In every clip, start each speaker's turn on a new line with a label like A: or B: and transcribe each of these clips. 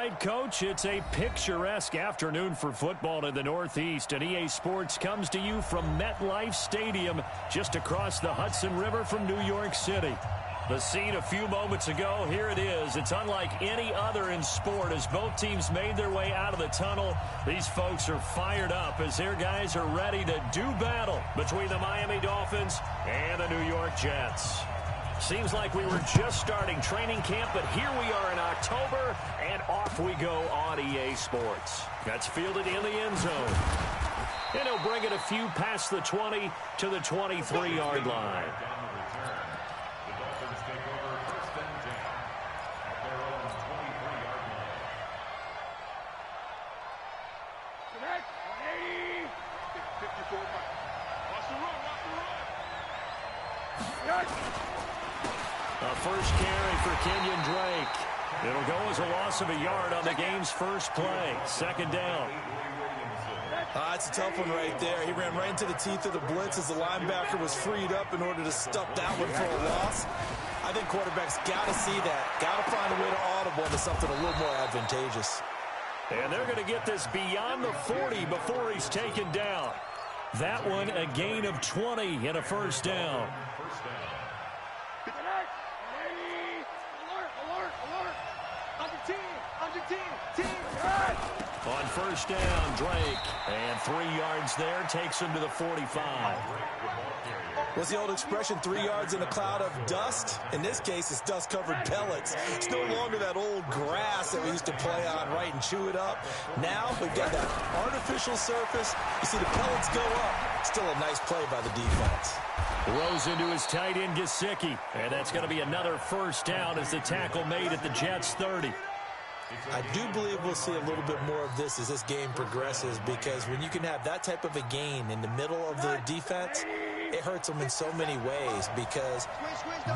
A: right, Coach. It's a picturesque afternoon for football in the Northeast, and EA Sports comes to you from MetLife Stadium just across the Hudson River from New York City. The scene a few moments ago, here it is. It's unlike any other in sport as both teams made their way out of the tunnel. These folks are fired up as their guys are ready to do battle between the Miami Dolphins and the New York Jets. Seems like we were just starting training camp, but here we are in October, and off we go on EA Sports. That's fielded in the end zone. And he'll bring it a few past the 20 to the 23-yard line. A first carry for Kenyon Drake. It'll go as a loss of a yard on the game's first play. Second down.
B: It's a tough one right there. He ran right into the teeth of the blitz as the linebacker was freed up in order to stop that one for a loss. I think quarterbacks got to see that. Got to find a way to audible into something a little more advantageous.
A: And they're going to get this beyond the 40 before he's taken down. That one a gain of 20 and a first down. On first down, Drake. And 3 yards there takes him to the 45.
B: What's the old expression, 3 yards in a cloud of dust? In this case, it's dust-covered pellets. It's no longer that old grass that we used to play on, right, and chew it up. Now we've got that artificial surface. You see the pellets go up. Still a nice play by the defense.
A: Throws into his tight end, Gesicki. And that's going to be another first down as the tackle made at the Jets' 30.
B: I do believe we'll see a little bit more of this as this game progresses, because when you can have that type of a gain in the middle of the defense, it hurts them in so many ways, because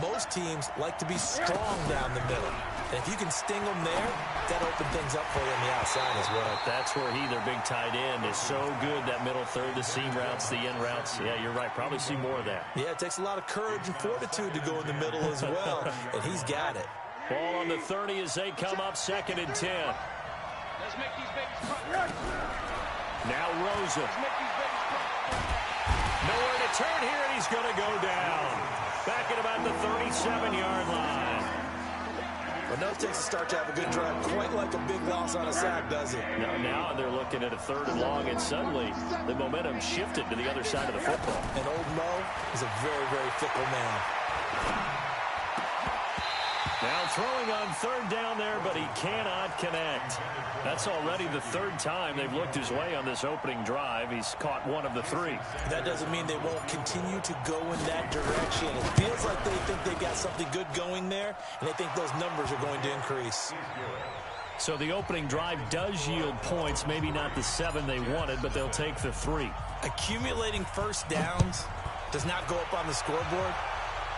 B: most teams like to be strong down the middle. And if you can sting them there, that opens things up for you on the outside as well.
A: That's where he, their big tight end, is so good, that middle third, the seam routes, the in routes. Yeah, you're right. Probably see more of that.
B: Yeah, it takes a lot of courage and fortitude to go in the middle as well, and he's got it.
A: Ball on the 30 as they come up, 2nd and 10.
C: Let's make these babies cry.
A: Now Rosa. Nowhere to turn here, and he's going to go down. Back at about the 37-yard line.
B: Well, no, it takes a start to have a good drive. Quite like a big loss on a sack, does it?
A: No, now they're looking at a 3rd and long, and suddenly the momentum shifted to the other side of the football.
B: And old Mo is a very, very fickle man.
A: Now throwing on 3rd down there, but he cannot connect. That's already the 3rd time they've looked his way on this opening drive. He's caught 1 of the 3.
B: That doesn't mean they won't continue to go in that direction. It feels like they think they've got something good going there, and they think those numbers are going to increase.
A: So the opening drive does yield points, maybe not the 7 they wanted, but they'll take the 3.
B: Accumulating first downs does not go up on the scoreboard,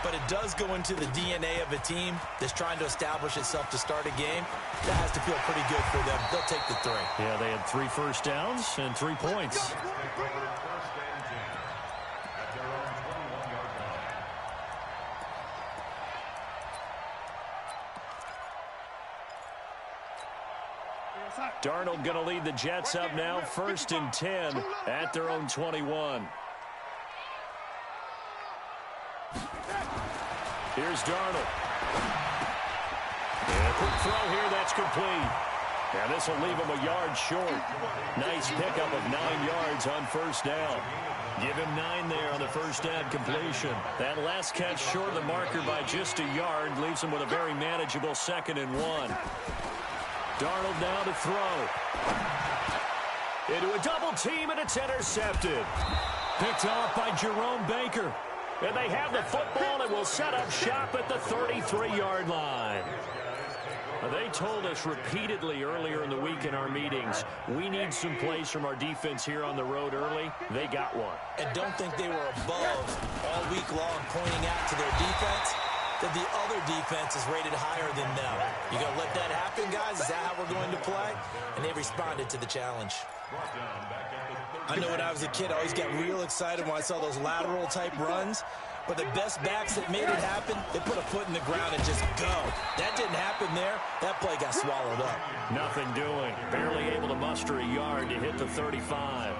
B: but it does go into the DNA of a team that's trying to establish itself to start a game. That has to feel pretty good for them. They'll take the 3.
A: Yeah, they had 3 first downs and 3 points. Darnold going to lead the Jets up now, 1st and 10 at their own 21. Here's Darnold. And a quick throw here, that's complete. And this will leave him a yard short. Nice pickup of 9 yards on first down. Give him 9 there on the first down completion. That last catch short of the marker by just a yard leaves him with a very manageable 2nd and 1. Darnold now to throw. Into a double team, and it's intercepted. Picked off by Jerome Baker. And they have the football and will set up shop at the 33-yard line. They told us repeatedly earlier in the week in our meetings, we need some plays from our defense here on the road early. They got one.
B: And don't think they were above all week long pointing out to their defense that the other defense is rated higher than them. You going to let that happen, guys? Is that how we're going to play? And they responded to the challenge. I know when I was a kid, I always got real excited when I saw those lateral-type runs. But the best backs that made it happen, they put a foot in the ground and just go. That didn't happen there. That play got swallowed up.
A: Nothing doing. Barely able to muster a yard to hit the 35.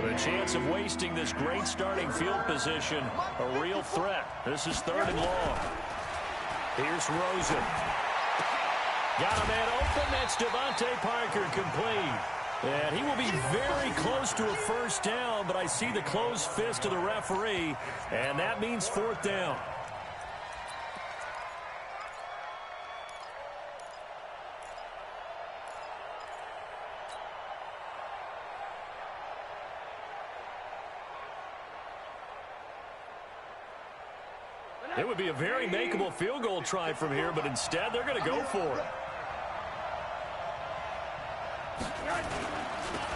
A: The chance of wasting this great starting field position, a real threat. This is 3rd and long. Here's Rosen. Got a man open. That's Devontae Parker complete. And he will be very close to a first down, but I see the closed fist of the referee, and that means 4th down. It would be a very makeable field goal try from here, but instead they're going to go for it.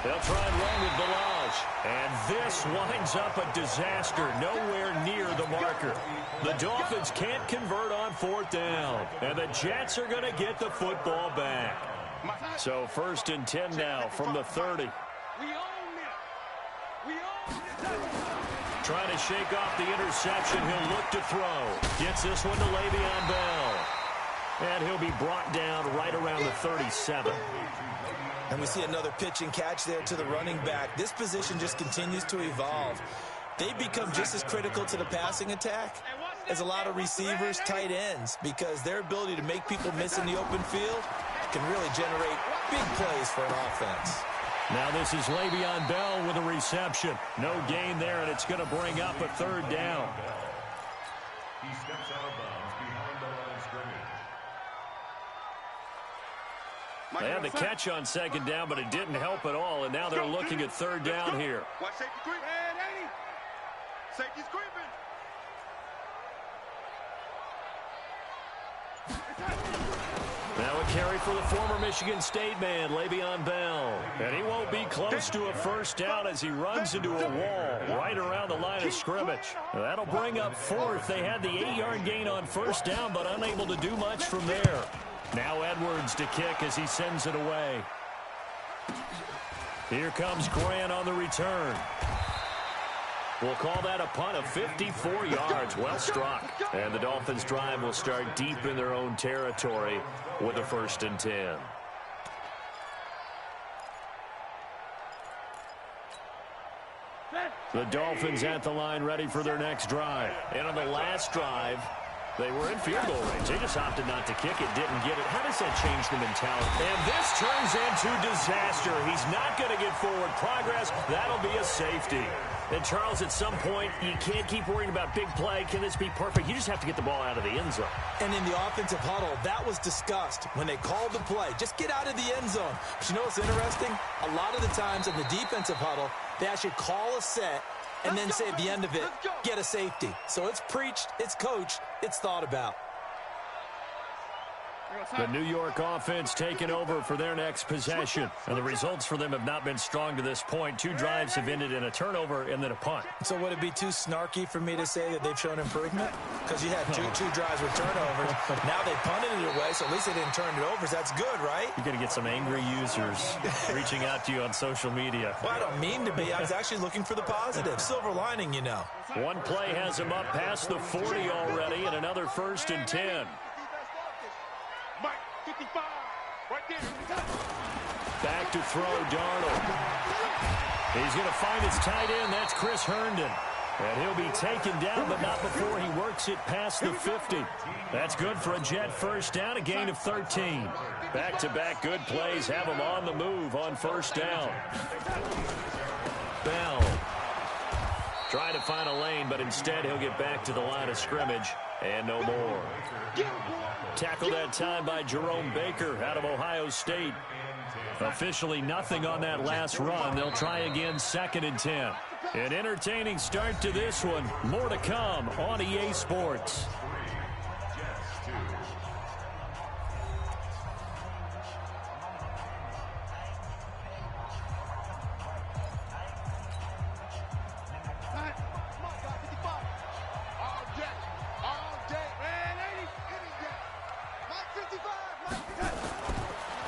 A: They'll try and run with Balaj. And this winds up a disaster, nowhere near the marker. The Dolphins can't convert on 4th down. And the Jets are going to get the football back. So 1st and 10 now from the 30. Trying to shake off the interception. He'll look to throw. Gets this one to Le'Veon Bell. And he'll be brought down right around the 37.
B: And we see another pitch and catch there to the running back. This position just continues to evolve. They become just as critical to the passing attack as a lot of receivers, tight ends, because their ability to make people miss in the open field can really generate big plays for an offense.
A: Now this is Le'Veon Bell with a reception. No gain there, and it's going to bring up a 3rd down.
D: He steps out of bounds behind the line of scrimmage.
A: They had the catch on 2nd down, but it didn't help at all, and now they're looking at 3rd down here.
C: Watch safety creep. And 80. Safety's creeping.
A: Now a carry for the former Michigan State man, Le'Veon Bell. And he won't be close to a first down as he runs into a wall right around the line of scrimmage. That'll bring up 4th. They had the 8-yard gain on first down, but unable to do much from there. Now Edwards to kick as he sends it away. Here comes Grant on the return. We'll call that a punt of 54 yards. Well struck. And the Dolphins' drive will start deep in their own territory with a 1st and 10. The Dolphins at the line ready for their next drive. And on the last drive, they were in field goal range. They just opted not to kick it, didn't get it. How does that change the mentality? And this turns into disaster. He's not going to get forward progress. That'll be a safety. And, Charles, at some point, you can't keep worrying about big play. Can this be perfect? You just have to get the ball out of the end zone.
B: And in the offensive huddle, that was discussed when they called the play. Just get out of the end zone. But you know what's interesting? A lot of the times in the defensive huddle, they actually call a set and then say at the end of it, get a safety. So it's preached, it's coached, it's thought about.
A: The New York offense taking over for their next possession. And the results for them have not been strong to this point. 2 drives have ended in a turnover and then a punt.
B: So would it be too snarky for me to say that they've shown improvement? Because you had two drives with turnovers. Now they punted it away, so at least they didn't turn it over. So that's good, right?
A: You're going to get some angry users reaching out to you on social media.
B: Well, I don't mean to be. I was actually looking for the positive. Silver lining, you know.
A: One play has him up past the 40 already, and another 1st and 10.
C: 55, right there.
A: Back to throw, Darnold. He's going to find his tight end. That's Chris Herndon. And he'll be taken down, but not before he works it past the 50. That's good for a Jet first down, a gain of 13. Back-to-back good plays have him on the move on first down. Bell trying to find a lane, but instead he'll get back to the line of scrimmage and no more. Tackled that time by Jerome Baker out of Ohio State. Officially nothing on that last run. They'll try again, 2nd and 10. An entertaining start to this one. More to come on EA Sports.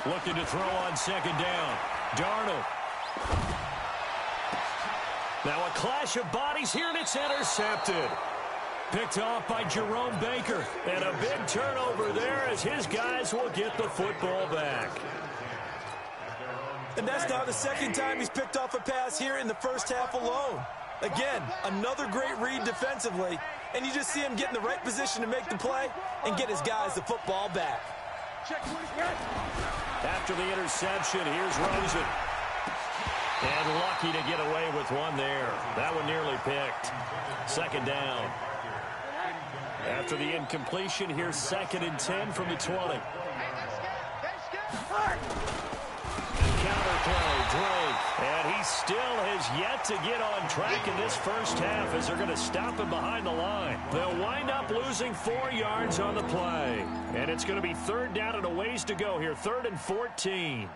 A: Looking to throw on 2nd down. Darnold. Now a clash of bodies here, and it's intercepted. Picked off by Jerome Baker. And a big turnover there as his guys will get the football back.
B: And that's now the second time he's picked off a pass here in the first half alone. Again, another great read defensively, and you just see him get in the right position to make the play and get his guys the football back.
A: After the interception, here's Rosen. And lucky to get away with one there. That one nearly picked. Second down. After the incompletion, here's 2nd and 10 from the 20. Counter play, Drake. And he still has yet to get on track in this first half as they're going to stop him behind the line. They'll wind up losing 4 yards on the play. And it's going to be 3rd down and a ways to go here. 3rd and 14.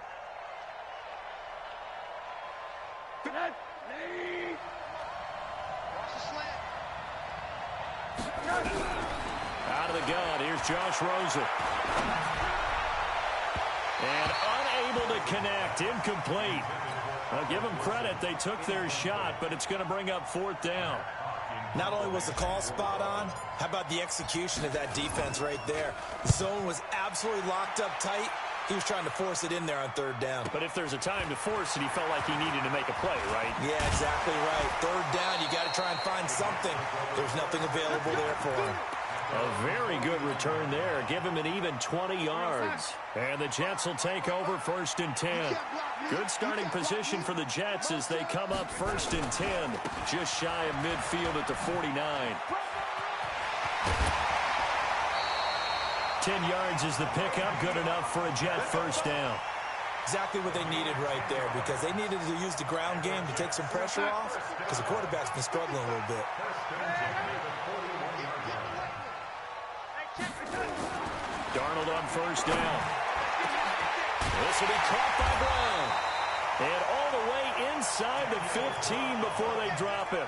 A: Out of the gun, here's Josh Rosen. And unable to connect, incomplete. I'll give them credit, they took their shot, but it's going to bring up 4th down.
B: Not only was the call spot on, how about the execution of that defense right there? The zone was absolutely locked up tight. He was trying to force it in there on 3rd down.
A: But if there's a time to force it, he felt like he needed to make a play, right?
B: Yeah, exactly right. 3rd down, you got to try and find something. There's nothing available there for him.
A: A very good return there. Give him an even 20 yards. And the Jets will take over 1st and 10. Good starting position for the Jets as they come up 1st and 10. Just shy of midfield at the 49. 10 yards is the pickup. Good enough for a Jet first down.
B: Exactly what they needed right there, because they needed to use the ground game to take some pressure off, because the quarterback's been struggling a little bit.
A: Darnold on 1st down. This will be caught by Brown. And all the way inside the 15 before they drop him.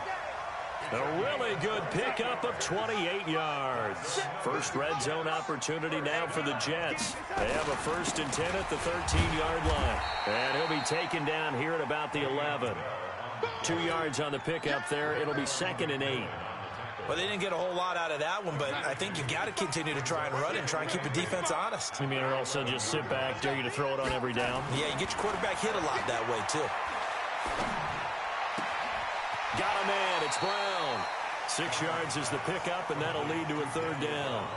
A: A really good pickup of 28 yards. First red zone opportunity now for the Jets. They have a 1st and 10 at the 13-yard line. And he'll be taken down here at about the 11. 2 yards on the pickup there. It'll be 2nd and 8.
B: Well, they didn't get a whole lot out of that one, but I think you got to continue to try and run and try and keep the defense honest.
A: You mean or also just sit back, dare you to throw it on every down?
B: Yeah, you get your quarterback hit a lot that way, too.
A: Got a man. It's Brown. 6 yards is the pickup, and that'll lead to a 3rd down.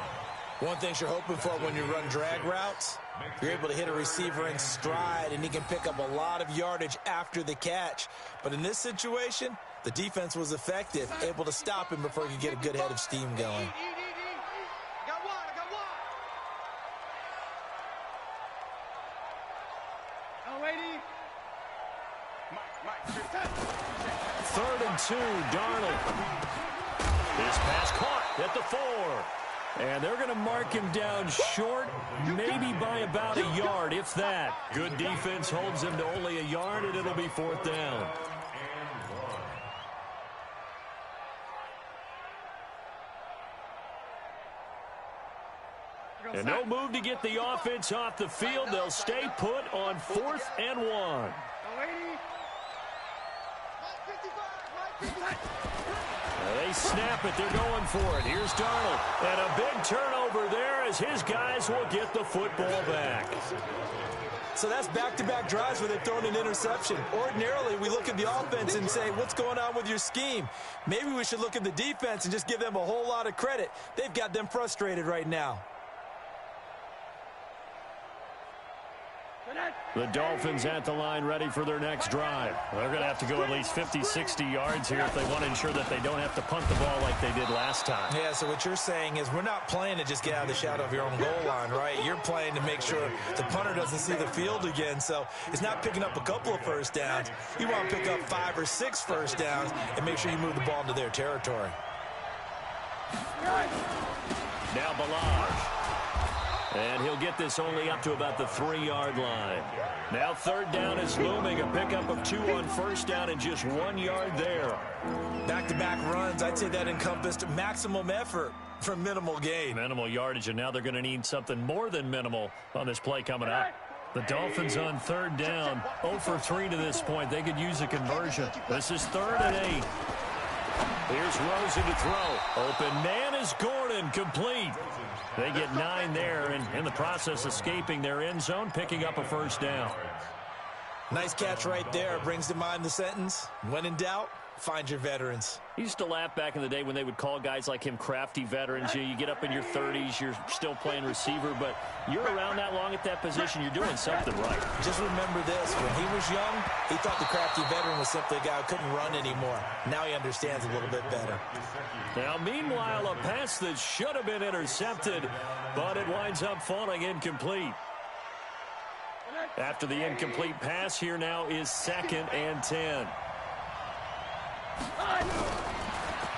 B: One thing you're hoping for when you run drag routes, you're able to hit a receiver in stride, and he can pick up a lot of yardage after the catch. But in this situation, the defense was effective, able to stop him before he could get a good head of steam going. Third and 2, Darnold.
A: This pass caught at the 4. And they're going to mark him down short, maybe by about a yard, if that. Good defense holds him to only a yard, and it'll be 4th down. And no move to get the offense off the field. They'll stay put on 4th and 1. They snap it. They're going for it. Here's Darnold. And a big turnover there as his guys will get the football back.
B: So that's back-to-back drives where they've thrown an interception. Ordinarily, we look at the offense and say, what's going on with your scheme? Maybe we should look at the defense and just give them a whole lot of credit. They've got them frustrated right now.
A: The Dolphins at the line ready for their next drive. They're going to have to go at least 50, 60 yards here if they want to ensure that they don't have to punt the ball like they did last time.
B: Yeah, so what you're saying is we're not playing to just get out of the shadow of your own goal line, right? You're playing to make sure the punter doesn't see the field again. So it's not picking up a couple of first downs. You want to pick up 5 or 6 first downs and make sure you move the ball into their territory.
A: Now Balaj. And he'll get this only up to about the 3-yard line. Now 3rd down is looming. A pickup of 2 on 1st down and just 1 yard there.
B: Back-to-back runs, I'd say that encompassed maximum effort for minimal gain.
A: Minimal yardage, and now they're going to need something more than minimal on this play coming up. The Dolphins on third down, 0 for 3 to this point. They could use a conversion. This is 3rd and 8. Here's Rosen to throw. Open man is Gordon, complete. They get 9 there, and in the process escaping their end zone, picking up a first down.
B: Nice catch right there. Brings to mind the sentence, when in doubt, find your veterans.
A: He used to laugh back in the day when they would call guys like him crafty veterans. You get up in your 30s, you're still playing receiver, but you're around that long at that position, you're doing something right.
B: Just remember this, when he was young, he thought the crafty veteran was simply a guy who couldn't run anymore. Now he understands a little bit better.
A: Now, meanwhile, a pass that should have been intercepted, but it winds up falling incomplete. After the incomplete pass, here now is 2nd and 10.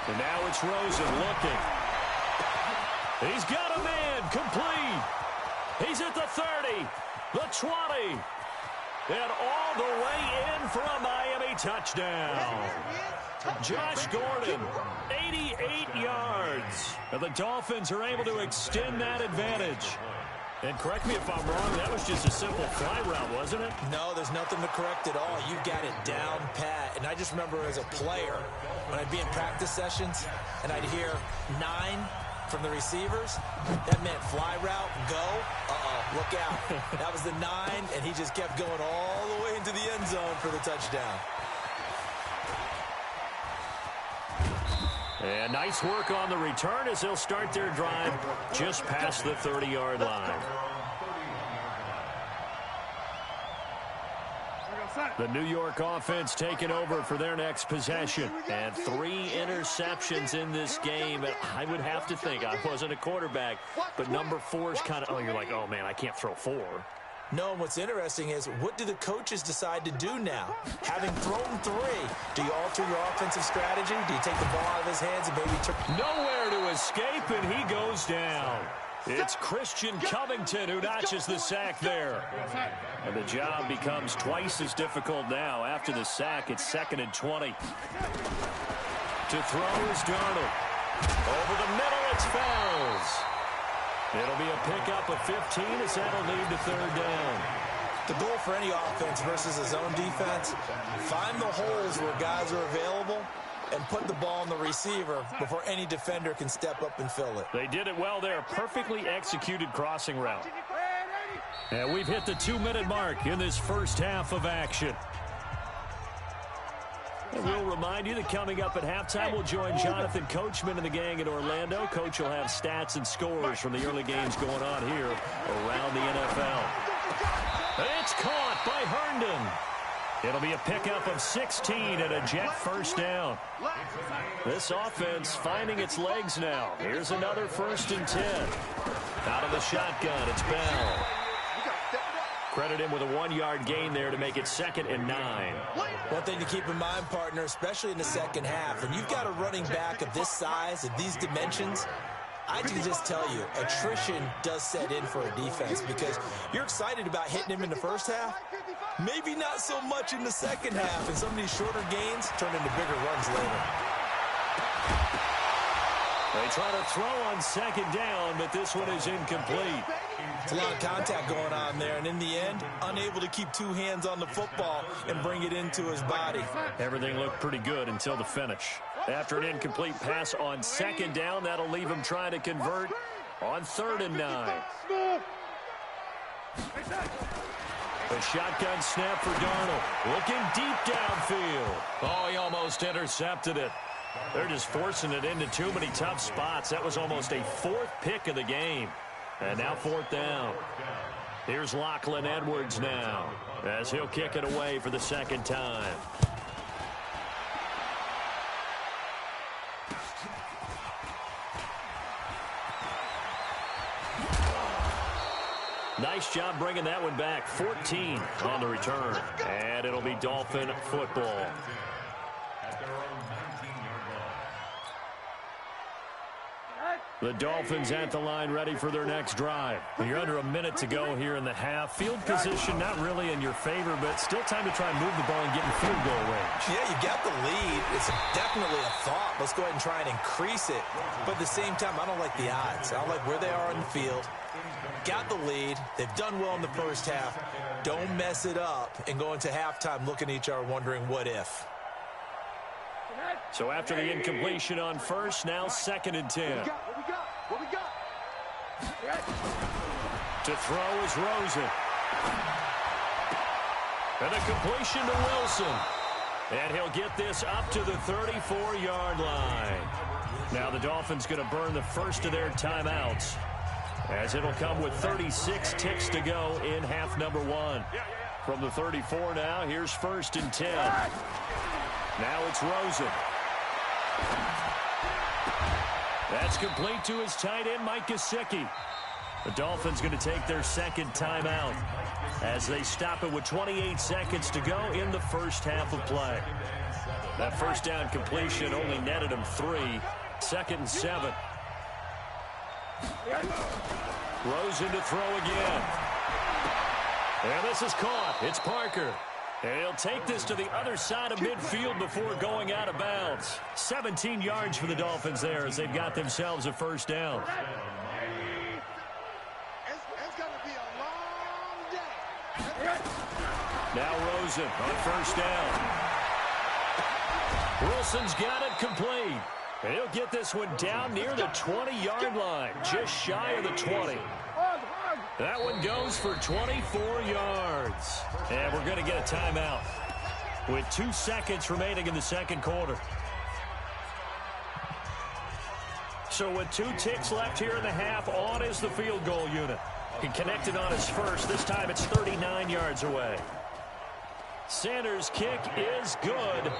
A: And now it's Rosen looking. He's got a man, complete. He's at the 30, the 20, and all the way in for a Miami touchdown. Josh Gordon, 88 yards. And the Dolphins are able to extend that advantage. And correct me if I'm wrong, that was just a simple fly route, wasn't it?
B: No, there's nothing to correct at all. You got it down pat. And I just remember as a player, when I'd be in practice sessions, and I'd hear 9 from the receivers, that meant fly route, go, look out. That was the 9, and he just kept going all the way into the end zone for the touchdown.
A: And nice work on the return as they'll start their drive just past the 30-yard line. The New York offense taking over for their next possession. And 3 interceptions in this game. I would have to think, I wasn't a quarterback, but number 4 is kind of, you're like, oh, man, I can't throw 4.
B: No, and what's interesting is, what do the coaches decide to do now? Having thrown 3, do you alter your offensive strategy? Do you take the ball out of his hands and maybe turn?
A: Nowhere to escape, and he goes down. It's Christian Covington who notches the sack there. And the job becomes twice as difficult now. After the sack, it's 2nd and 20. To throw is Darnold. Over the middle, it's Fells. It'll be a pickup of 15 as that'll lead to 3rd down.
B: The goal for any offense versus a zone defense, find the holes where guys are available and put the ball on the receiver before any defender can step up and fill it.
A: They did it well there. Perfectly executed crossing route. And we've hit the 2-minute mark in this first half of action. And we'll remind you that coming up at halftime, we'll join Jonathan Coachman and the gang in Orlando. Coach will have stats and scores from the early games going on here around the NFL. It's caught by Herndon. It'll be a pickup of 16 and a Jet first down. This offense finding its legs now. Here's another 1st and 10. Out of the shotgun, it's Bell. Credit him with a 1-yard gain there to make it 2nd and 9.
B: One thing to keep in mind, partner, especially in the second half, when you've got a running back of this size, of these dimensions, I can just tell you, attrition does set in for a defense because you're excited about hitting him in the first half, maybe not so much in the second half, and some of these shorter gains turn into bigger runs later.
A: They try to throw on 2nd down, but this one is incomplete.
B: It's a lot of contact going on there, and in the end, unable to keep 2 hands on the football and bring it into his body.
A: Everything looked pretty good until the finish. After an incomplete pass on 2nd down, that'll leave him trying to convert on 3rd and 9. The shotgun snap for Darnold. Looking deep downfield. Oh, he almost intercepted it. They're just forcing it into too many tough spots. That was almost a 4th pick of the game. And now 4th down. Here's Lachlan Edwards now as he'll kick it away for the 2nd time. Nice job bringing that one back. 14 on the return. And it'll be Dolphin football. The Dolphins at the line ready for their next drive. You're under a minute to go here in the half. Field position not really in your favor, but still time to try and move the ball and get in field goal range.
B: Yeah, you got the lead. It's definitely a thought. Let's go ahead and try and increase it. But at the same time, I don't like the odds. I don't like where they are on the field. got the lead. They've done well in the first half. Don't mess it up and go into halftime looking at each other wondering what if.
A: So after the incompletion on first, now 2nd and 10.
C: What we got?
A: To throw is Rosen. And a completion to Wilson. And he'll get this up to the 34-yard line. Now the Dolphins going to burn the first of their timeouts, as it'll come with 36 ticks to go in half number 1. From the 34 now, here's 1st and 10. Now it's Rosen. That's complete to his tight end, Mike Gesicki. The Dolphins going to take their 2nd timeout as they stop it with 28 seconds to go in the first half of play. That first down completion only netted him 3. 2nd and 7. Rosen to throw again. And this is caught. It's Parker. And he'll take this to the other side of midfield before going out of bounds. 17 yards for the Dolphins there as they've got themselves a first down.
C: It's going to be a long day.
A: Now Rosen on first down. Wilson's got it complete. And he'll get this one down near the 20-yard line, just shy of the 20. That one goes for 24 yards. And we're going to get a timeout with 2 seconds remaining in the second quarter. So with 2 ticks left here in the half, on is the field goal unit. He connected on his first. This time it's 39 yards away. Sanders' kick is good.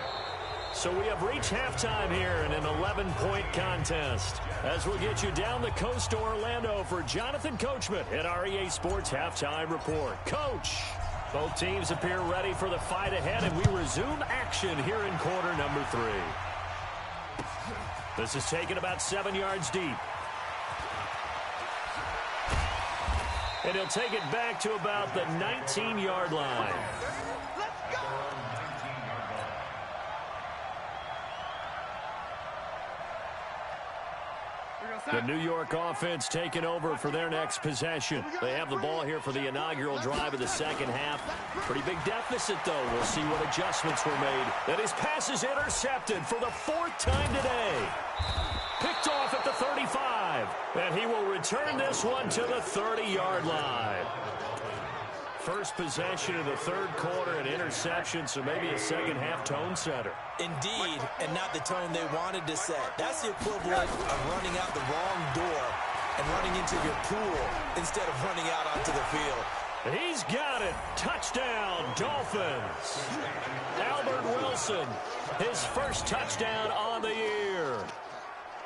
A: So we have reached halftime here in an 11-point contest. As we'll get you down the coast to Orlando for Jonathan Coachman at our EA Sports Halftime Report. Coach, both teams appear ready for the fight ahead, and we resume action here in quarter number 3. This is taken about 7 yards deep. And he'll take it back to about the 19-yard line. The New York offense taking over for their next possession. They have the ball here for the inaugural drive of the second half. Pretty big deficit, though. We'll see what adjustments were made. And his pass is intercepted for the 4th time today. Picked off at the 35. And he will return this one to the 30-yard line. First possession of the third quarter, an interception, so maybe a second-half tone setter.
B: Indeed, and not the tone they wanted to set. That's the equivalent of running out the wrong door and running into your pool instead of running out onto the field.
A: He's got it. Touchdown, Dolphins. Albert Wilson, his first touchdown on the year.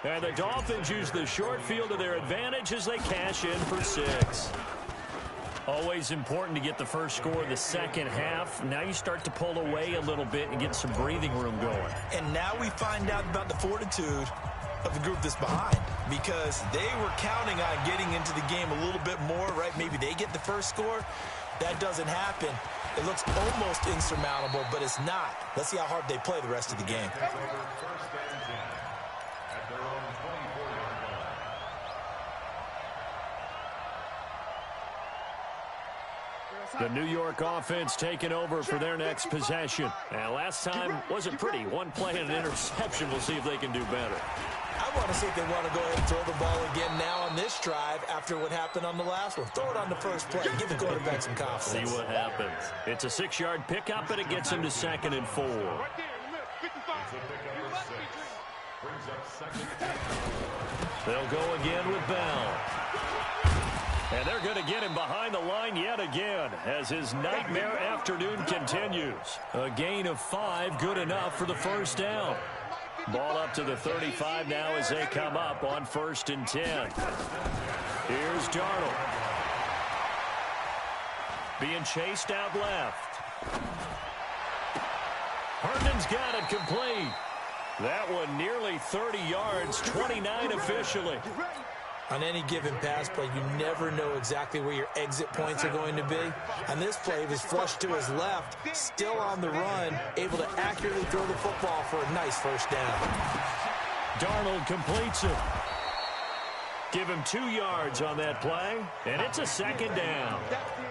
A: And the Dolphins use the short field to their advantage as they cash in for 6. Always important to get the first score of the second half. Now you start to pull away a little bit and get some breathing room going.
B: And now we find out about the fortitude of the group that's behind, because they were counting on getting into the game a little bit more, right? Maybe they get the first score. That doesn't happen. It looks almost insurmountable, but it's not. Let's see how hard they play the rest of the game.
A: The New York offense taking over for their next possession. And last time wasn't pretty. One play and an interception. We'll see if they can do better.
B: I want to see if they want to go ahead and throw the ball again now on this drive after what happened on the last one. Throw it on the first play. Give the quarterback some confidence.
A: See what happens. It's a 6-yard pickup, and it gets him to 2nd and 4. They'll go again with Bell. And they're going to get him behind the line yet again as his nightmare afternoon continues. A gain of 5, good enough for the first down. Ball up to the 35 now as they come up on 1st and 10. Here's Darnold. Being chased out left. Herndon's got it complete. That one nearly 30 yards, 29 officially.
B: On any given pass play, you never know exactly where your exit points are going to be. On this play, he was flushed to his left, still on the run, able to accurately throw the football for a nice first down.
A: Darnold completes it. Give him 2 yards on that play, and it's a second down.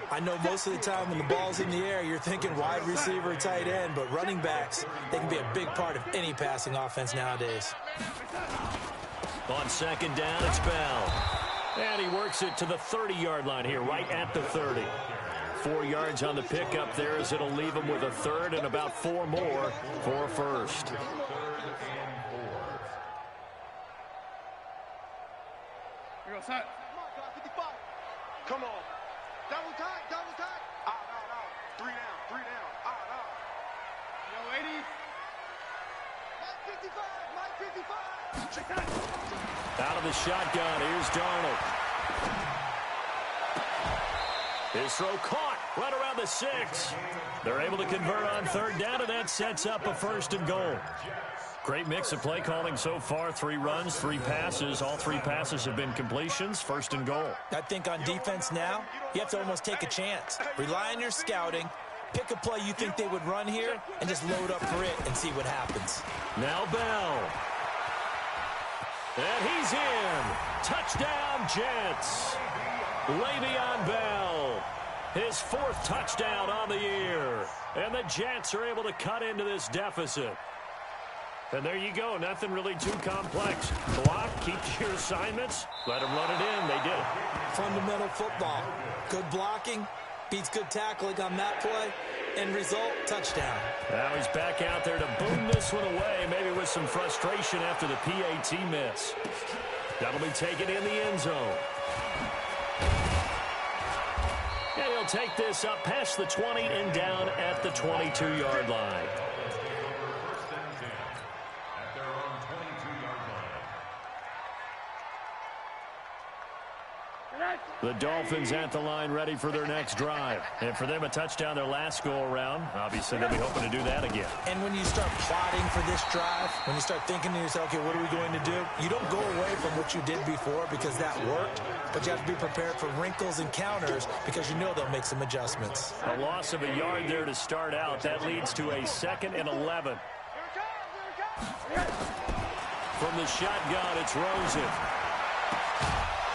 B: I know most of the time when the ball's in the air, you're thinking wide receiver, tight end, but running backs, they can be a big part of any passing offense nowadays.
A: On second down, it's Bell. And he works it to the 30-yard line here, right at the 30. 4 yards on the pickup there as it'll leave him with a third and about 4 more for a first.
C: Come on. Double time, double time. Out. 3 down. Out. Yo, 80. Mike 55.
A: Out of the shotgun, here's Darnold. His throw caught right around the 6. They're able to convert on third down, and that sets up a first and goal. Great mix of play calling so far. 3 runs, 3 passes. All 3 passes have been completions. First and goal.
B: I think on defense now, you have to almost take a chance. Rely on your scouting. Pick a play you think they would run here and just load up for it and see what happens.
A: Now Bell. And he's in. Touchdown, Jets. Le'Veon Bell. His 4th touchdown on the year. And the Jets are able to cut into this deficit. And there you go. Nothing really too complex. Block, keep your assignments, let them run it in. They did.
B: Fundamental football. Good blocking beats good tackling on that play. End result, touchdown.
A: Now he's back out there to boom this one away, maybe with some frustration after the PAT miss. That'll be taken in the end zone. And he'll take this up past the 20 and down at the 22-yard line. The Dolphins at the line ready for their next drive. And for them, a touchdown their last go-around. Obviously, they'll be hoping to do that again.
B: And when you start plotting for this drive, when you start thinking to yourself, okay, what are we going to do? You don't go away from what you did before because that worked, but you have to be prepared for wrinkles and counters because you know they'll make some adjustments.
A: A loss of a yard there to start out. That leads to a 2nd and 11. From the shotgun, it's Rosen.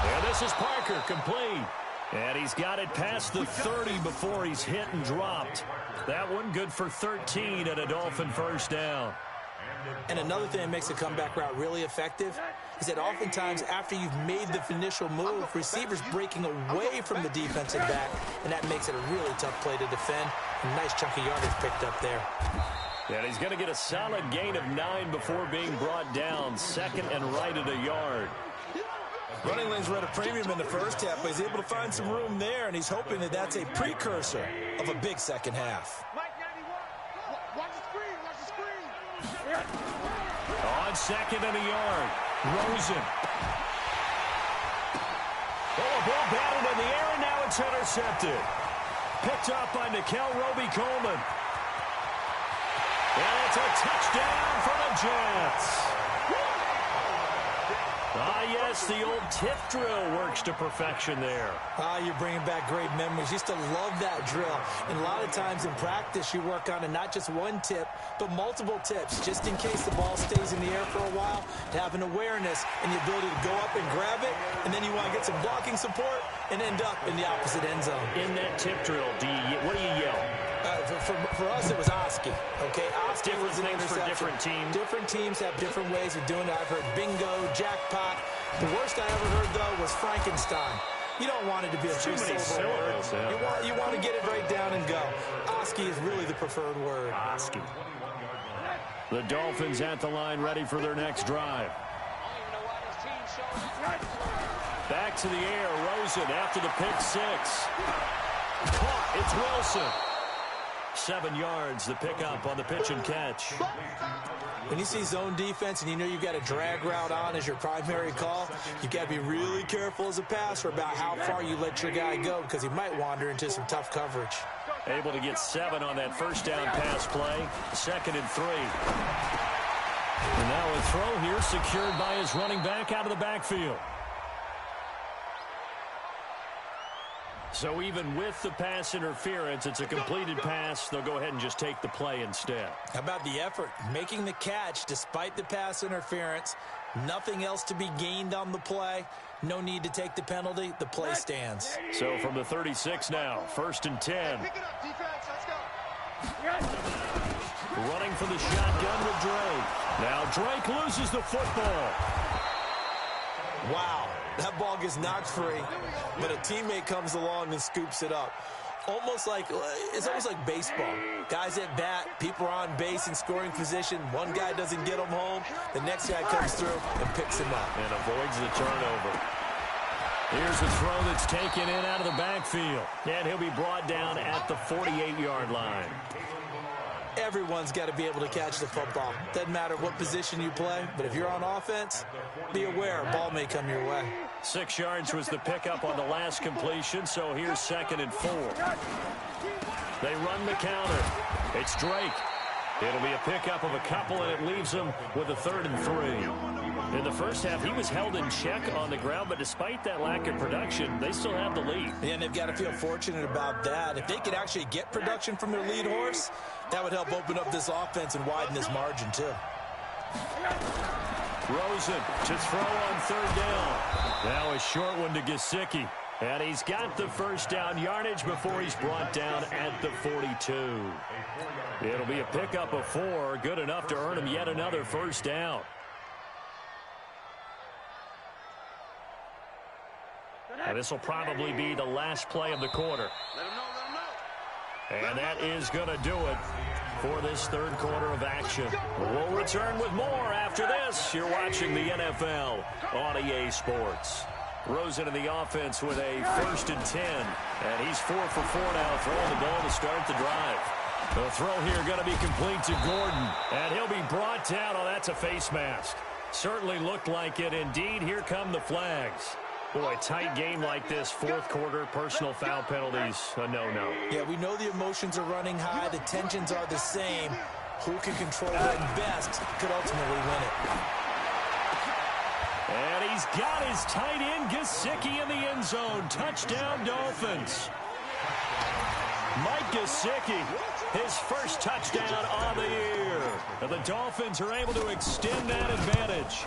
A: And this is Parker, complete. And he's got it past the 30 before he's hit and dropped. That one good for 13 and a Dolphin first down.
B: And another thing that makes a comeback route really effective is that oftentimes after you've made the initial move, receivers breaking away from the defensive back, and that makes it a really tough play to defend. A nice chunk of yardage picked up there.
A: And he's going to get a solid gain of 9 before being brought down. 2nd and right at a yard.
B: Running lanes were at a premium in the first half, but he's able to find some room there, and he's hoping that that's a precursor of a big second half.
C: Mike 91. Watch the screen.
A: On 2nd and a yard, Rosen. Oh, a ball batted in the air, and now it's intercepted. Picked up by Nickel Roby-Coleman. And it's a touchdown for the Jets. Ah, yes, the old tip drill works to perfection there.
B: Ah, you're bringing back great memories. Used to love that drill. And a lot of times in practice, you work on it, not just one tip, but multiple tips, just in case the ball stays in the air for a while, to have an awareness and the ability to go up and grab it, and then you want to get some blocking support and end up in the opposite end zone.
A: In that tip drill, what do you yell?
B: For us, it was Oski. Okay, Oski was an
A: things for different teams.
B: Different teams have different ways of doing it. I've heard bingo, jackpot. The worst I ever heard, though, was Frankenstein. You don't want it to be a 3-syllable word. Yeah. You want to get it right down and go. Oski is really the preferred word.
A: Oski. The Dolphins at the line ready for their next drive. Back to the air, Rosen after the pick 6. Caught, it's Wilson. 7 yards, the pickup on the pitch and catch.
B: When you see zone defense and you know you've got a drag route on as your primary call, you've got to be really careful as a passer about how far you let your guy go because he might wander into some tough coverage.
A: Able to get 7 on that first down pass play. 2nd and 3. And now a throw here secured by his running back out of the backfield. So even with the pass interference, it's a completed pass. They'll go ahead and just take the play instead.
B: How about the effort? Making the catch despite the pass interference. Nothing else to be gained on the play. No need to take the penalty. The play stands.
A: So from the 36 now, 1st and 10.
C: Pick it up, defense. Let's go.
A: Running for the shotgun with Drake. Now Drake loses the football.
B: Wow, that ball gets knocked free, but a teammate comes along and scoops it up. It's almost like baseball. Guys at bat, people are on base in scoring position. One guy doesn't get him home. The next guy comes through and picks him up.
A: And avoids the turnover. Here's a throw that's taken in out of the backfield. And he'll be brought down at the 48-yard line.
B: Everyone's got to be able to catch the football. Doesn't matter what position you play, but if you're on offense, be aware a ball may come your way.
A: 6 yards was the pickup on the last completion, so here's 2nd and 4. They run the counter. It's Drake. It'll be a pickup of a couple, and it leaves them with a 3rd and 3. In the first half, he was held in check on the ground, but despite that lack of production, they still have the lead.
B: And they've got to feel fortunate about that. If they could actually get production from their lead horse, that would help open up this offense and widen this margin, too.
A: Rosen to throw on 3rd down. Now a short one to Gesicki. And he's got the first down yardage before he's brought down at the 42. It'll be a pickup of 4, good enough to earn him yet another first down. And this will probably be the last play of the quarter.
C: Let him know.
A: And that is going to do it for this 3rd quarter of action. We'll return with more after this. You're watching the NFL on EA Sports. Rosen in the offense with a 1st and 10. And he's 4 for 4 now, throwing the ball to start the drive. The throw here going to be complete to Gordon. And he'll be brought down. Oh, that's a face mask. Certainly looked like it. Indeed, here come the flags. Boy, tight game like this, 4th quarter, personal foul penalties, a no-no.
B: Yeah, we know the emotions are running high. The tensions are the same. Who can control them best could ultimately win it.
A: And he's got his tight end, Gesicki, in the end zone. Touchdown, Dolphins. Mike Gesicki, his first touchdown on the year. And the Dolphins are able to extend that advantage.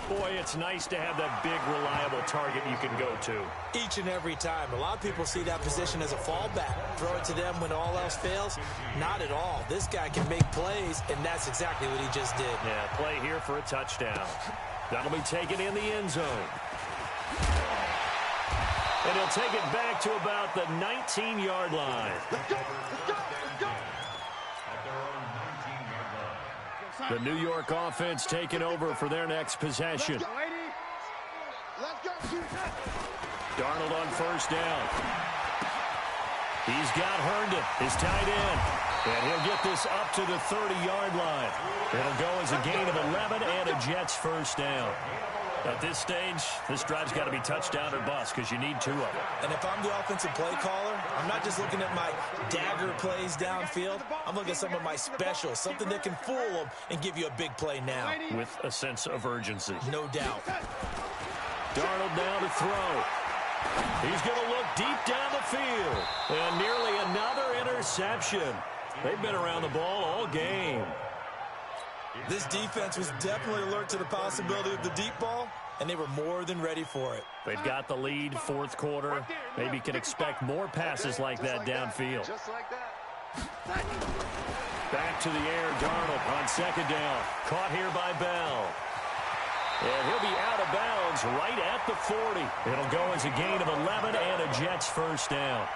A: Boy, it's nice to have that big, reliable target you can go to.
B: Each and every time. A lot of people see that position as a fallback. Throw it to them when all else fails. Not at all. This guy can make plays, and that's exactly what he just did.
A: Yeah, play here for a touchdown. That'll be taken in the end zone. And he'll take it back to about the 19-yard line.
C: Let's go. Let's go. Let's go.
A: The New York offense taking over for their next possession.
C: Let's go.
A: Darnold on 1st down. He's got Herndon, his tight end. And he'll get this up to the 30-yard line. It'll go as a gain of 11 and a Jets first down. At this stage, this drive's got to be touchdown or bust because you need 2 of them.
B: And if I'm the offensive play caller, I'm not just looking at my dagger plays downfield. I'm looking at some of my specials, something that can fool them and give you a big play now.
A: With a sense of urgency.
B: No doubt.
A: Darnold now to throw. He's going to look deep down the field. And nearly another interception. They've been around the ball all game.
B: This defense was definitely alert to the possibility of the deep ball, and they were more than ready for it.
A: They've got the lead, 4th quarter. Maybe can expect more passes like that downfield.
C: Just like that.
A: Back to the air, Darnold on 2nd down. Caught here by Bell. And he'll be out of bounds right at the 40. It'll go as a gain of 11 and a Jets first down.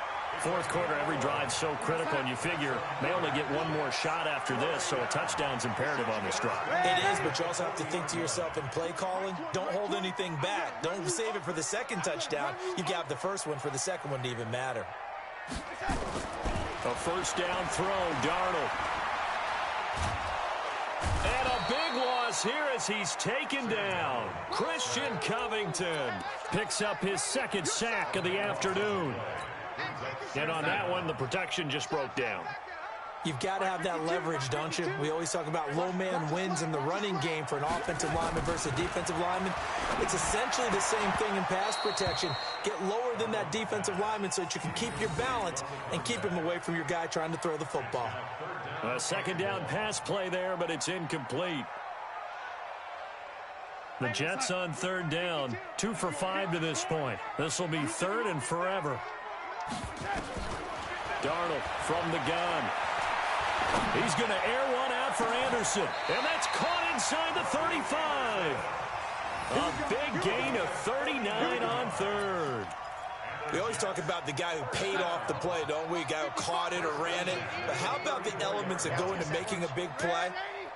A: 4th quarter, every drive so critical, and you figure they only get one more shot after this, so a touchdown's imperative on this drive.
B: It is, but you also have to think to yourself in play calling, don't hold anything back. Don't save it for the 2nd touchdown. You got the first one for the 2nd one to even matter.
A: A 1st down throw, Darnold. And a big loss here as he's taken down. Christian Covington picks up his 2nd sack of the afternoon. And on that one, the protection just broke down.
B: You've got to have that leverage, don't you? We always talk about low man wins in the running game for an offensive lineman versus a defensive lineman. It's essentially the same thing in pass protection. Get lower than that defensive lineman so that you can keep your balance and keep him away from your guy trying to throw the football.
A: A 2nd down pass play there, but it's incomplete. The Jets on third down. 2 for 5 to this point. This will be third and forever. Darnold from the gun. He's going to air one out for Anderson. And that's caught inside the 35. A big gain of 39 on third.
B: We always talk about the guy who paid off the play, don't we? The guy who caught it or ran it. But how about the elements that go into making a big play?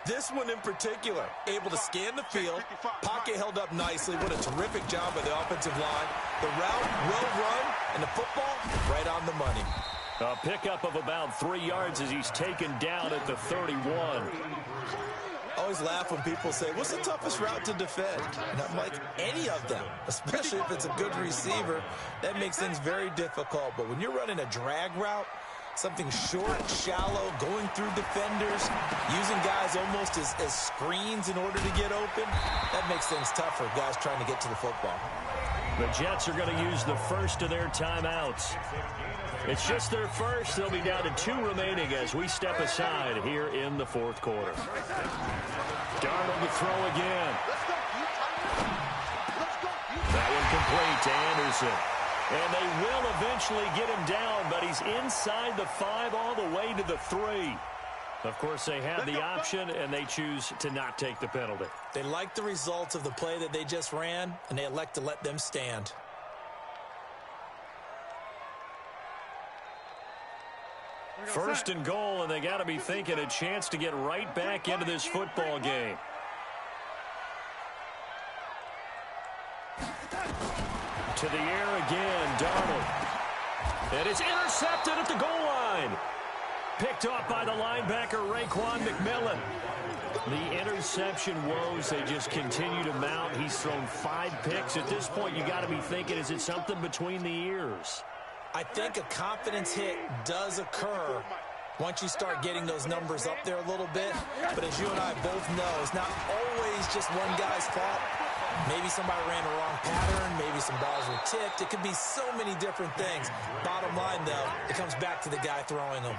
B: This one in particular, able to scan the field, pocket held up nicely. What a terrific job by the offensive line. The route, well run, and the football, right on the money.
A: A pickup of about 3 yards as he's taken down at the 31.
B: I always laugh when people say, what's the toughest route to defend? And I'm like, any of them, especially if it's a good receiver. That makes things very difficult. But when you're running a drag route, something short, shallow, going through defenders, using guys almost as screens in order to get open, that makes things tough for guys trying to get to the football.
A: The Jets are going to use the first of their timeouts. It's just their first. They'll be down to 2 remaining as we step aside here in the fourth quarter. Darnold to throw again. That one complete to Anderson. And they will eventually get him down, but he's inside the 5 all the way to the 3. Of course, they have the option, and they choose to not take the penalty.
B: They like the results of the play that they just ran, and they elect to let them stand.
A: First and goal, and they got to be thinking a chance to get right back into this football game. To the air again, Darnold. And it's intercepted at the goal line. Picked off by the linebacker, Raekwon McMillan. The interception woes, they just continue to mount. He's thrown 5 picks. At this point, you got to be thinking, is it something between the ears?
B: I think a confidence hit does occur once you start getting those numbers up there a little bit. But as you and I both know, it's not always just one guy's fault. Maybe somebody ran a wrong pattern. Maybe some balls were tipped. It could be so many different things. Bottom line, though, it comes back to the guy throwing them.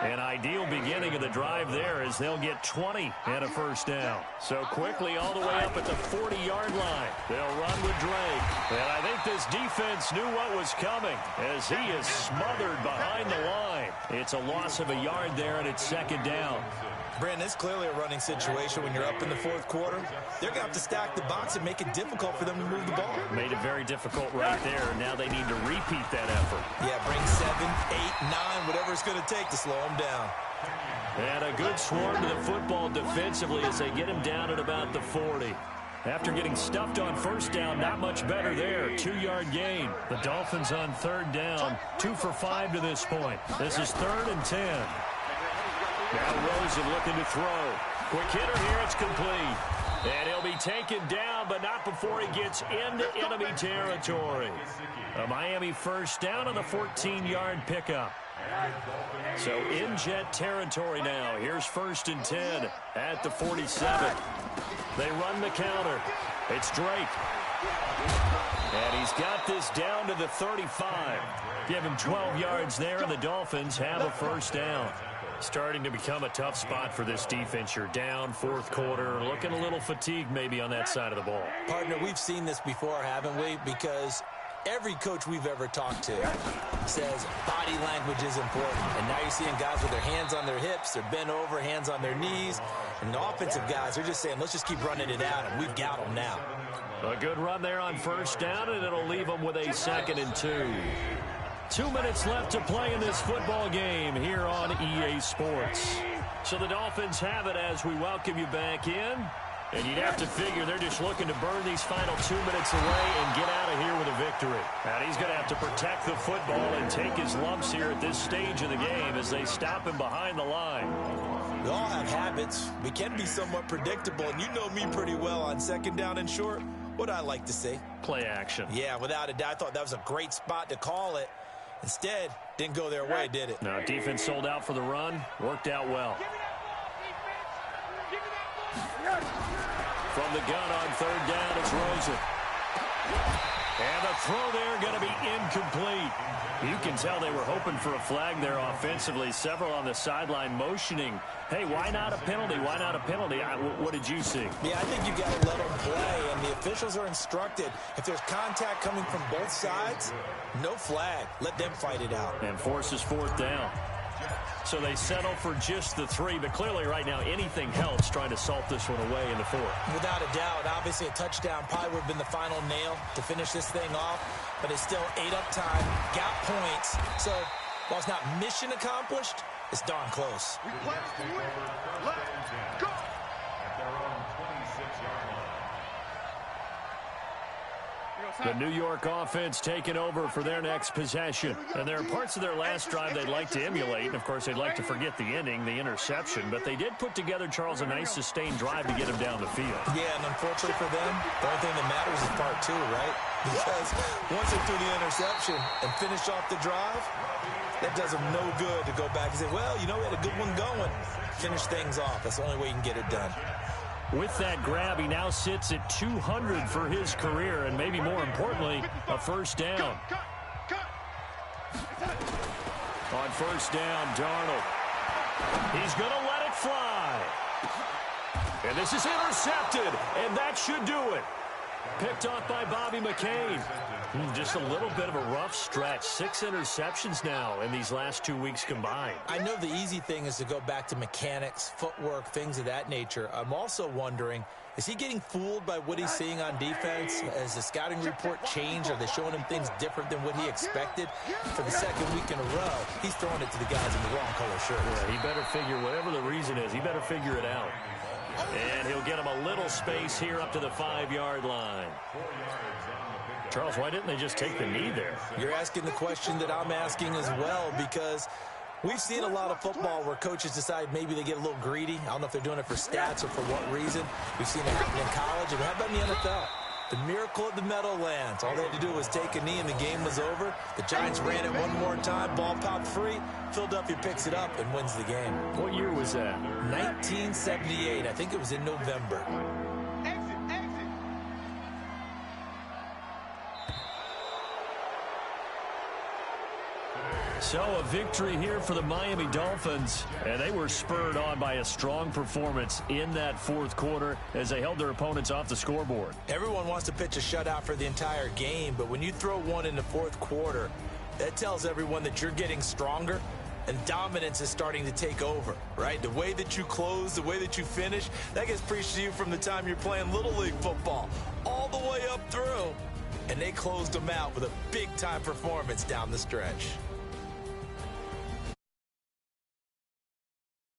A: An ideal beginning of the drive there as they'll get 20 and a first down. So quickly all the way up at the 40-yard line. They'll run with Drake. And I think this defense knew what was coming as he is smothered behind the line. It's a loss of a yard there, and it's second down.
B: Brandon, it's clearly a running situation when you're up in the fourth quarter. They're going to have to stack the box and make it difficult for them to move the ball.
A: Made it very difficult right there. Now they need to repeat that effort.
B: Yeah, bring 7, 8, 9, whatever it's going to take to slow them down.
A: And a good swarm to the football defensively as they get him down at about the 40. After getting stuffed on first down, not much better there. 2-yard gain. The Dolphins on third down. 2 for 5 to this point. This is 3rd and 10. Now Rosen looking to throw. Quick hitter here, it's complete. And he'll be taken down, but not before he gets into enemy territory. A Miami first down on the 14-yard pickup. So in Jet territory now. Here's 1st and 10 at the 47. They run the counter. It's Drake. And he's got this down to the 35. Give him 12 yards there, and the Dolphins have a first down. Starting to become a tough spot for this defense. You're down, fourth quarter, looking a little fatigued maybe on that side of the ball.
B: Partner, we've seen this before, haven't we? Because every coach we've ever talked to says body language is important. And now you're seeing guys with their hands on their hips, they're bent over, hands on their knees. And the offensive guys are just saying, let's just keep running it at them. We've got them now.
A: A good run there on first down, and it'll leave them with a 2nd and 2. 2 minutes left to play in this football game here on EA Sports. So the Dolphins have it as we welcome you back in. And you'd have to figure they're just looking to burn these final 2 minutes away and get out of here with a victory. And he's going to have to protect the football and take his lumps here at this stage of the game as they stop him behind the line.
B: We all have habits. We can be somewhat predictable, and you know me pretty well on 2nd down and short. What I like to say?
A: Play action.
B: Yeah, without a doubt. I thought that was a great spot to call it. Instead, didn't go their way, did it?
A: No, defense sold out for the run. Worked out well. From the gun on 3rd down, it's Rosen. And the throw there going to be incomplete. You can tell they were hoping for a flag there offensively. Several on the sideline motioning, hey, why not a penalty? Why not a penalty? What did you see?
B: Yeah, I think you got to let them play, and the officials are instructed. If there's contact coming from both sides, no flag. Let them fight it out.
A: And forces fourth down. So they settle for just the 3, but clearly right now anything helps trying to salt this one away in the 4th.
B: Without a doubt, obviously a touchdown probably would have been the final nail to finish this thing off, but it's still 8 up time, got points. So while it's not mission accomplished, it's darn close.
C: Request to win. Let's go.
D: At their own 26-yard line.
A: The New York offense taking over for their next possession. And there are parts of their last drive they'd like to emulate. And, of course, they'd like to forget the ending, the interception. But they did put together, Charles, a nice sustained drive to get him down the field.
B: Yeah, and unfortunately for them, the only thing that matters is part 2, right? Because once they threw the interception and finished off the drive, that does them no good to go back and say, well, you know, we had a good one going. Finish things off. That's the only way you can get it done.
A: With that grab, he now sits at 200 for his career, and maybe more importantly, a first down. On first down, Darnold. He's going to let it fly. And this is intercepted, and that should do it. Picked off by Bobby McCain. Just a little bit of a rough stretch. 6 interceptions now in these last 2 weeks combined.
B: I know the easy thing is to go back to mechanics, footwork, things of that nature. I'm also wondering, is he getting fooled by what he's seeing on defense? Has the scouting report changed? Are they showing him things different than what he expected? For the 2nd week in a row, he's throwing it to the guys in the wrong color shirts.
A: Yeah, he better figure, whatever the reason is, he better figure it out. And he'll get him a little space here up to the 5-yard line. Charles, why didn't they just take the knee there?
B: You're asking the question that I'm asking as well, because we've seen a lot of football where coaches decide maybe they get a little greedy. I don't know if they're doing it for stats or for what reason. We've seen it happen in college, and how about in the NFL? The miracle at the Meadowlands. All they had to do was take a knee, and the game was over. The Giants ran it one more time. Ball popped free. Philadelphia picks it up and wins the game.
A: What year was that?
B: 1978. I think it was in November.
A: So a victory here for the Miami Dolphins, and they were spurred on by a strong performance in that 4th quarter as they held their opponents off the scoreboard.
B: Everyone wants to pitch a shutout for the entire game, but when you throw one in the 4th quarter, that tells everyone that you're getting stronger and dominance is starting to take over, right? The way that you close, the way that you finish, that gets preached to you from the time you're playing Little League football all the way up through, and they closed them out with a big-time performance down the stretch.